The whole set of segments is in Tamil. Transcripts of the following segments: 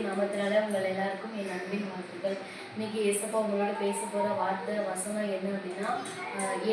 நாமத்தினால உங்கள் எல்லாருக்கும் என் அன்பின் வாழ்த்துக்கள். இன்னைக்கு ஏசப்பா உங்களோட பேச போகிற வார்த்தை வசனம் என்ன அப்படின்னா,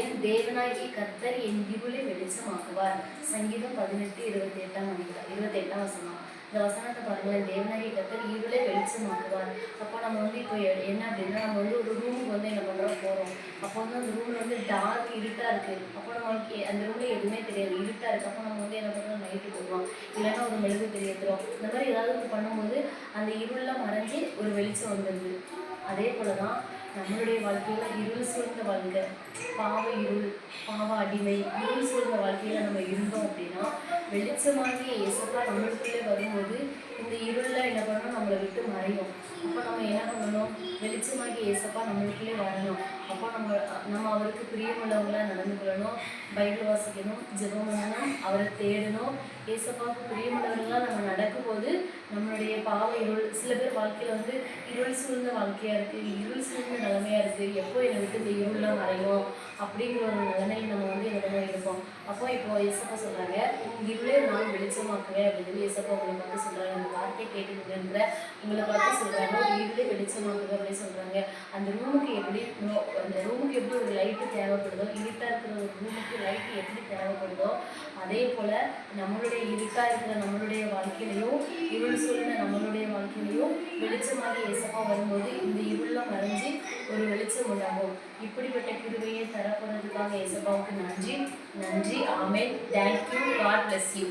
என் தேவனாகிய கர்த்தர் என் இருளை வெளிச்சமாக்குவார். சங்கீதம் 18:28 வசனம். இந்த வசனத்தை பாருங்களேன், தேவனாகிய கர்த்தர் இருளை வெளிச்சமாக்குவார். அப்போ நம்ம இப்போ என்ன அப்படின்னா, நம்ம ஒரு ரூமுக்கு என்ன போகிறோம். அப்போ அந்த ரூமில் டார்க் இருட்டாக இருக்குது. அப்போ நம்மளுக்கு அந்த ரூமில் எதுவுமே தெரியாது, இருட்டாக இருக்குது. அப்போ நம்ம என்ன பண்ணுறோம், லைட்டு போடுவோம், இல்லைன்னா ஒரு மெழுகு தெரியத்துறோம். இந்த மாதிரி ஏதாவது பண்ணும்போது அந்த இருளெலாம் மறைஞ்சி ஒரு வெளிச்சம் வந்துடுது. அதே போல் தான் நம்மளுடைய வாழ்க்கையில் இருள் சூழ்ந்த வாழ்க்கை, பாவ இருள், பாவ அடிமை, இருள் சூழ்ந்த வாழ்க்கையில் நம்ம இருந்தோம் அப்படின்னா, வெளிச்சமாகிய இயேசுப்பா நம்மளுக்குள்ளே வரும்போது இந்த இருளில் என்ன பண்ணணும், நம்மளை விட்டு மறையும். அப்போ நம்ம என்ன பண்ணணும், வெளிச்சமாகிய இயேசுப்பா நம்மளுக்குள்ளே வரணும். அப்போ நம்ம அவருக்கு பிரியமுள்ளவங்களாக நடந்து கொள்ளணும், பைபிள் வாசிக்கணும், ஜெபம் பண்ணணும், அவரை தேடணும். இயேசுப்பாவுக்கு பிரியமுள்ளவர்களாக நம்ம நடக்கும்போது நம்மளுடைய பாவ இருள், சில பேர் வாழ்க்கையில் இருள் சூழ்ந்த வாழ்க்கையாக இருக்குது, இருள் சூழ்ந்த நிலைமையாக இருக்குது, எப்போ என்னை விட்டு இந்த இருளெலாம் வரையும் அப்படிங்கிற ஒரு நிலைமையில் நம்ம என்ன இருப்போம். அப்போ இப்போ இயேசப்பா சொல்கிறாங்க, இருளே நான் வெளிச்சமாக்குவேன் அப்படின்னு சொல்லி இயேசப்பா உங்களை பார்த்து சொல்கிறாங்க. அந்த வார்த்தையை கேட்டுக்கின்ற உங்களை பார்த்து சொல்கிறாங்க, ஒரு இருளே வெளிச்சமாக்குது அப்படின்னு சொல்கிறாங்க. அந்த ரூமுக்கு எப்படி ஒரு லைட்டு தேவைப்படுதோ, இருட்டாக இருக்கிற ஒரு ரூமுக்கு லைட்டு எப்படி தேவைப்படுதோ, அதே போல் நம்மளுடைய இருட்டாக இருக்கிற நம்மளுடைய வாழ்க்கையிலையும், இருள் சூழ்ந்த நம்மளுடைய வாழ்க்கையிலையும் வெளிச்சமாக இயேசப்பா வரும்போது இந்த இருளெலாம் மறைஞ்சி ஒரு வெளிச்சம் உண்டாகும். இப்படிப்பட்ட கிருபையை தரப்படுறதுக்காக இயேசப்பாவுக்கு நன்றி. ஆமென். தேங்க்யூ. God bless you.